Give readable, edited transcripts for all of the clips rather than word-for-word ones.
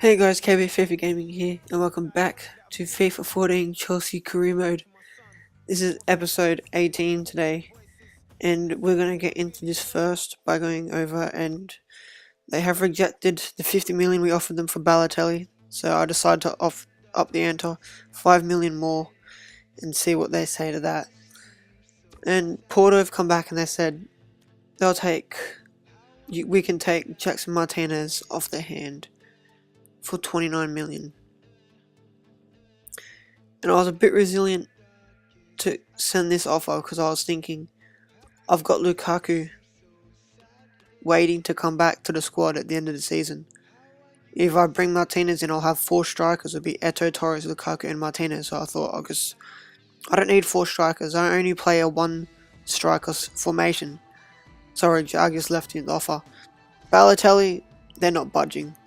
Hey guys, KB FIFA Gaming here, and welcome back to FIFA 14 Chelsea Career Mode. This is episode 18 today, and we're going to get into this first by going over, and they have rejected the 50 million we offered them for Balotelli, so I decided to up the ante 5 million more and see what they say to that. And Porto have come back and they said we can take Jackson Martinez off their hand for 29 million. And I was a bit resilient to send this offer because I was thinking, I've got Lukaku waiting to come back to the squad at the end of the season. If I bring Martinez in, I'll have 4 strikers. It'll be Eto'o, Torres, Lukaku and Martinez. So I thought, I don't need 4 strikers. I only play a 1 striker formation. Sorry, Jaguars left in the offer. Balotelli, they're not budging.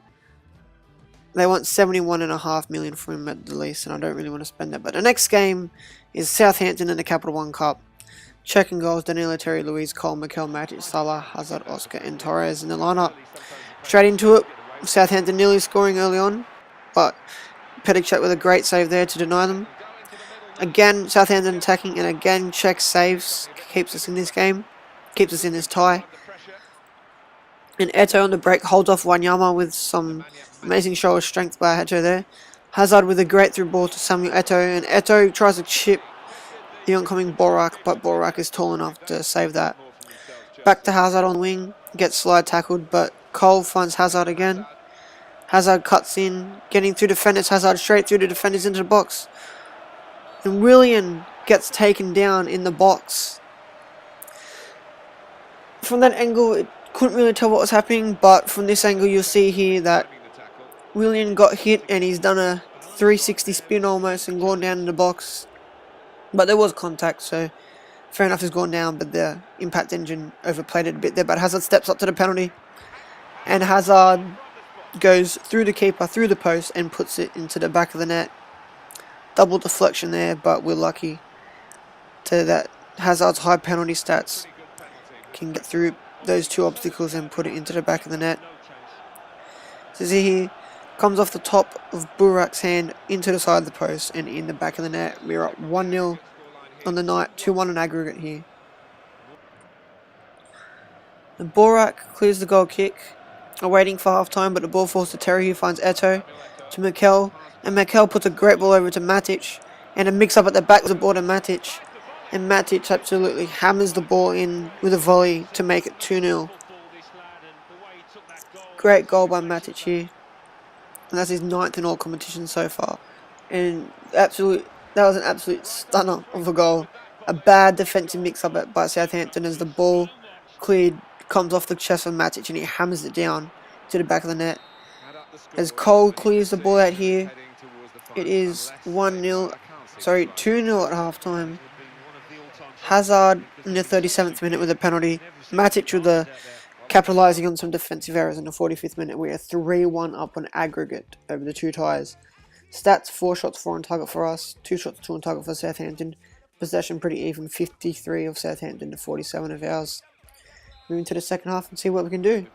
They want 71.5 million for him at the least, and I don't really want to spend that. But the next game is Southampton in the Capital One Cup. Checking goals: Danilo, Terry, Luiz, Cole, Mikel, Matic, Salah, Hazard, Oscar, and Torres in the lineup. Straight into it. Southampton nearly scoring early on, but Petr with a great save there to deny them. Again, Southampton attacking, and again, Czech saves, keeps us in this game, keeps us in this tie. And Eto'o on the break holds off Wanyama with some amazing show of strength by Eto'o there. Hazard with a great through ball to Samuel Eto'o, and Eto'o tries to chip the oncoming Borak, but Borak is tall enough to save that. Back to Hazard on the wing, gets slide tackled, but Cole finds Hazard again. Hazard cuts in, getting through defenders, Hazard straight through the defenders into the box. And Willian gets taken down in the box. From that angle, couldn't really tell what was happening, but from this angle you'll see here that Willian got hit and he's done a 360 spin almost and gone down in the box. But there was contact, so fair enough, he's gone down, but the impact engine overplayed it a bit there. But Hazard steps up to the penalty, and Hazard goes through the keeper, through the post, and puts it into the back of the net. Double deflection there, but we're lucky to that Hazard's high penalty stats can get through those 2 obstacles and put it into the back of the net. So see here, comes off the top of Burak's hand into the side of the post and in the back of the net. We're up 1-0 on the night, 2-1 in aggregate here. And Borak clears the goal kick, waiting for half time, but the ball falls to Terry, who finds Eto'o to Mikel, and Mikel puts a great ball over to Matic, and a mix up at the back of the ball to Matic. And Matic absolutely hammers the ball in with a volley to make it 2-0. Great goal by Matic here. And that's his 9th in all competitions so far. And that was an absolute stunner of a goal. A bad defensive mix-up by Southampton as the ball comes off the chest of Matic and he hammers it down to the back of the net. As Cole clears the ball out here, it is 2-0 at half-time. Hazard in the 37th minute with a penalty. Matic with the capitalising on some defensive errors in the 45th minute. We are 3-1 up on aggregate over the 2 ties. Stats: 4 shots, 4 on target for us, 2 shots, 2 on target for Southampton. Possession pretty even, 53 of Southampton to 47 of ours. Moving to the second half and see what we can do.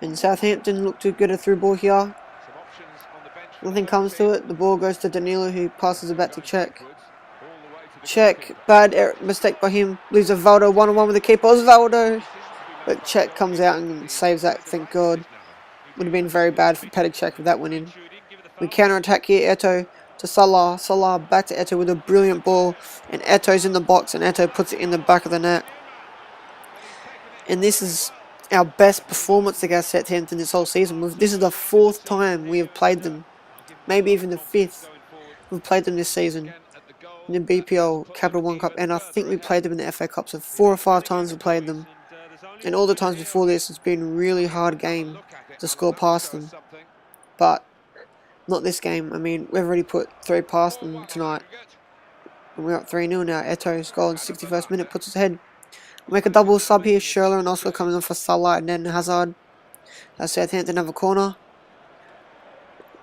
And Southampton look to get a through ball here. Nothing comes to it. The ball goes to Danilo, who passes it back to Czech. Czech, bad mistake by him. Leaves Osvaldo 1-on-1 with the keeper. Osvaldo! But Czech comes out and saves that, thank God. Would have been very bad for Petr with that one in. We counter-attack here. Eto'o to Salah. Salah back to Eto'o with a brilliant ball. And Eto'o's in the box and Eto'o puts it in the back of the net. And this is our best performance against Southampton this whole season. This is the 4th time we have played them. Maybe even the 5th we've played them this season. In the BPL Capital One Cup, and I think we played them in the FA Cup, so 4 or 5 times we played them. And all the times before this, it's been a really hard game to score past them. But not this game. I mean, we've already put 3 past them tonight. And we're up 3-0 now. Eto'o's goal in the 61st minute puts us ahead. We'll make a double sub here. Schürrle and Oscar coming on for Salah and then Hazard. Southampton have a corner.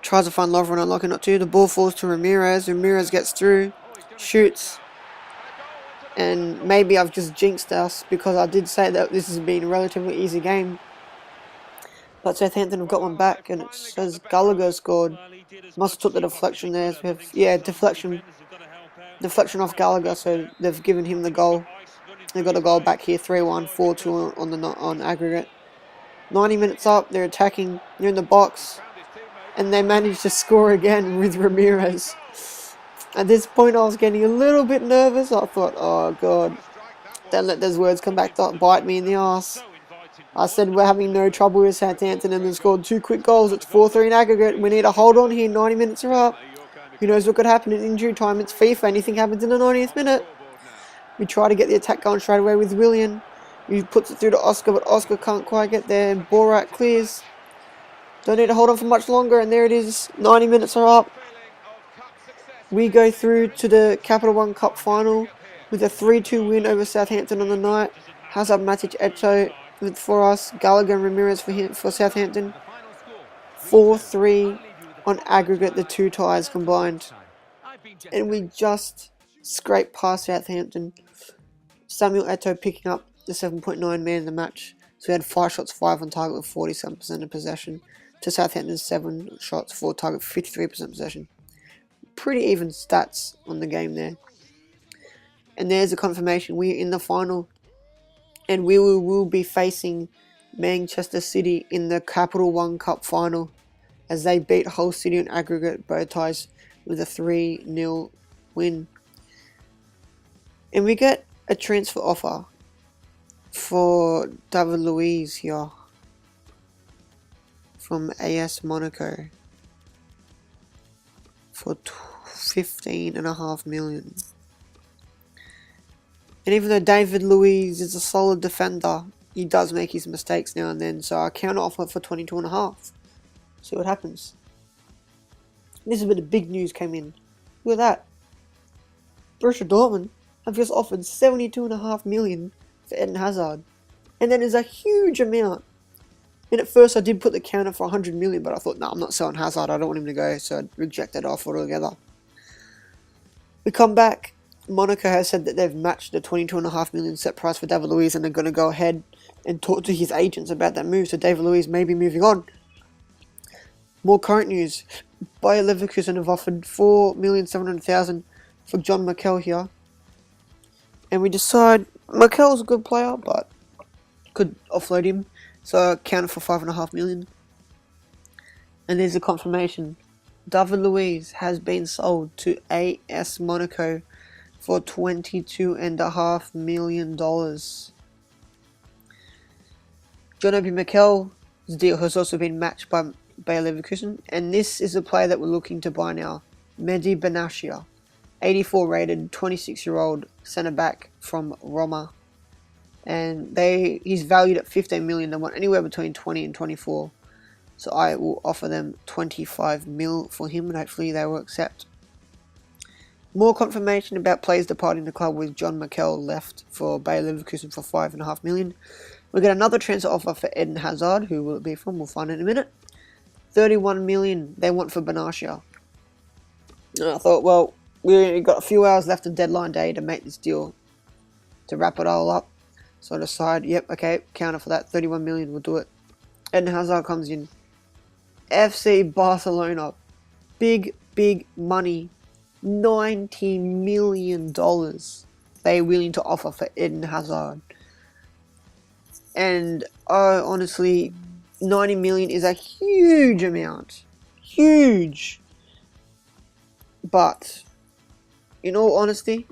Tries to find Lovren, unlucky not to. The ball falls to Ramirez. Ramirez gets through. Shoots. And maybe I've just jinxed us because I did say that this has been a relatively easy game. But Southampton have got one back, and it says Gallagher scored. Must have took the deflection there. Yeah, deflection off Gallagher, so they've given him the goal. They got a goal back here, 3-1, 4-2 on aggregate. 90 minutes up, they're attacking, they're in the box, and they managed to score again with Ramirez. At this point, I was getting a little bit nervous. I thought, oh god, don't let those words come back to bite me in the arse. I said we're having no trouble with Southampton, and they scored 2 quick goals. It's 4-3 in aggregate. We need to hold on here. 90 minutes are up. Who knows what could happen in injury time? It's FIFA. Anything happens in the 90th minute. We try to get the attack going straight away with Willian. He puts it through to Oscar, but Oscar can't quite get there. Borat clears. Don't need to hold on for much longer, and there it is. 90 minutes are up. We go through to the Capital One Cup final with a 3-2 win over Southampton on the night. Hazard, Matic, Eto for us. Gallagher and Ramirez for Southampton. 4-3 on aggregate, the 2 ties combined. And we just scraped past Southampton. Samuel Eto'o picking up the 7.9 man in the match. So we had 5 shots, 5 on target with 47% of possession. To Southampton's 7 shots, 4 target, 53% possession. Pretty even stats on the game there. And there's a confirmation. We're in the final. And we will be facing Manchester City in the Capital One Cup final, as they beat Hull City on aggregate, both ties, with a 3-0 win. And we get a transfer offer for David Luiz here from AS Monaco for $15.5 million. And even though David Luiz is a solid defender, he does make his mistakes now and then, so I counter offer for 22.5. See what happens. This is where the big news came in. Look at that. Borussia Dortmund have just offered $72.5 million for Eden Hazard. And that is a huge amount. And at first I did put the counter for $100 million, but I thought, no, I'm not selling Hazard, I don't want him to go, so I rejected the offer altogether. We come back. Monaco has said that they've matched the $22.5 million set price for David Luiz, and they're going to go ahead and talk to his agents about that move, so David Luiz may be moving on. More current news. Bayer Leverkusen have offered $4,700,000 for John Mikel here. And we decide Mikel's a good player, but could offload him, so counted for $5.5 million. And there's a confirmation. David Luiz has been sold to AS Monaco for $22.5 million. John Obi Mikel's deal has also been matched by Bayer Leverkusen, and this is a player that we're looking to buy now. Mehdi Benatia, 84 rated, 26-year-old centre-back from Roma. And he's valued at $15 million. They want anywhere between 20 and 24. So I will offer them $25 million for him, and hopefully they will accept. More confirmation about players departing the club, with John Mikel left for Bayer Leverkusen for $5.5 million. We get another transfer offer for Eden Hazard. Who will it be from? We'll find in a minute. $31 million they want for Benatia. And I thought, well, we've got a few hours left of deadline day to make this deal, to wrap it all up. So I decide, yep, okay, counter for that, $31 million, we'll do it. Eden Hazard comes in. FC Barcelona, big money, $90 million they're willing to offer for Eden Hazard. And honestly, $90 million is a huge amount. Huge. But, in all honesty,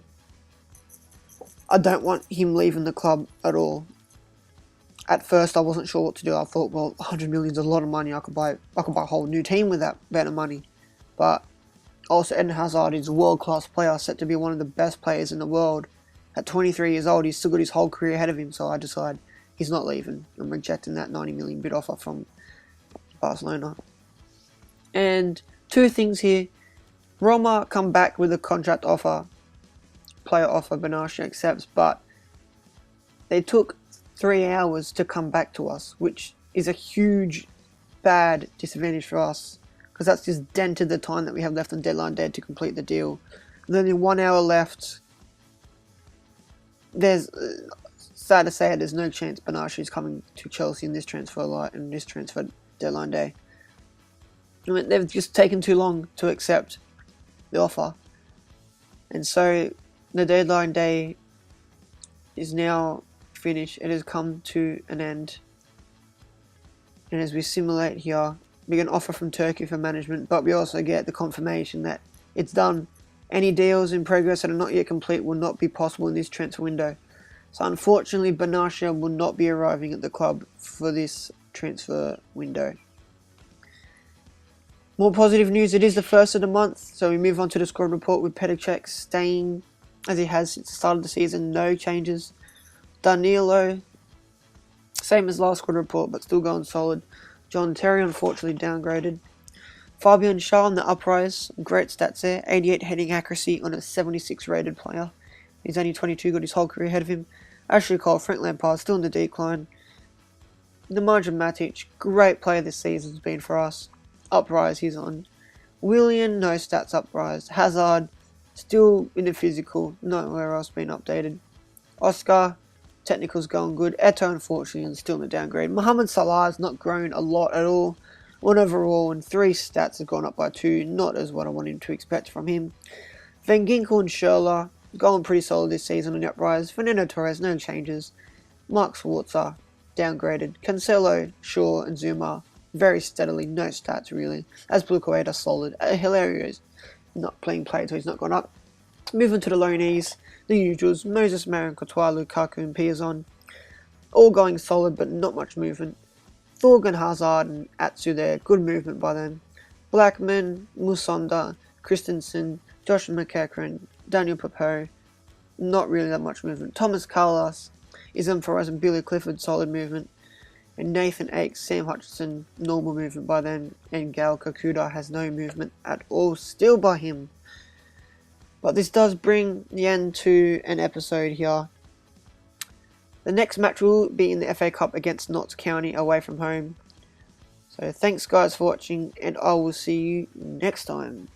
I don't want him leaving the club at all. At first, I wasn't sure what to do. I thought, well, $100 million is a lot of money. I could buy a whole new team with that amount of money. But also, Eden Hazard is a world-class player, set to be one of the best players in the world. At 23 years old, he's still got his whole career ahead of him. So I decided he's not leaving. I'm rejecting that $90 million bid offer from Barcelona. And 2 things here. Roma come back with a contract offer. Player offer, Benatia accepts, but they took 3 hours to come back to us, which is a huge bad disadvantage for us, because that's just dented the time that we have left on deadline day to complete the deal. With only 1 hour left, there's sad to say there's no chance Benatia is coming to Chelsea in this transfer deadline day. I mean, they've just taken too long to accept the offer, and so the deadline day is now finished. It has come to an end, and as we simulate here, we get an offer from Turkey for management, but we also get the confirmation that it's done. Any deals in progress that are not yet complete will not be possible in this transfer window. So unfortunately, Benatia will not be arriving at the club for this transfer window. More positive news, it is the first of the month, so we move on to the squad report with Petr staying as he has since the start of the season, no changes. Danilo, same as last squad report, but still going solid. John Terry unfortunately downgraded. Fabian Schär on the uprise, great stats there, 88 heading accuracy on a 76 rated player. He's only 22, got his whole career ahead of him. Ashley Cole, Frank Lampard still in the decline. Nemanja Matic, great player this season has been for us. Uprise he's on. Willian, no stats uprise. Hazard, still in the physical, nowhere else being updated. Oscar, technical's going good. Eto, unfortunately, is still in the downgrade. Mohamed Salah has not grown a lot at all. 1 overall and 3 stats have gone up by 2, not as what I wanted to expect from him. Van Ginkel and Schürrle, going pretty solid this season on the uprise. Fernando Torres, no changes. Mark Schwarzer, downgraded. Cancelo, Shaw and Zuma, very steadily, no stats really. As Blue Koeda, solid. Hilario is not playing play, so he's not gone up. Moving to the loanees, the usuals, Moses, Marin, Courtois, Lukaku and Piazon. All going solid, but not much movement. Thorgan, Hazard and Atsu there, good movement by them. Blackman, Musonda, Christensen, Josh McEachran, Daniel Papo, not really that much movement. Thomas Carlos, Isam Faraz and Billy Clifford, solid movement. And Nathan Akes, Sam Hutchinson, normal movement by them. And Gal Kakuda has no movement at all, still by him. But this does bring the end to an episode here. The next match will be in the FA Cup against Notts County away from home. So thanks guys for watching, and I will see you next time.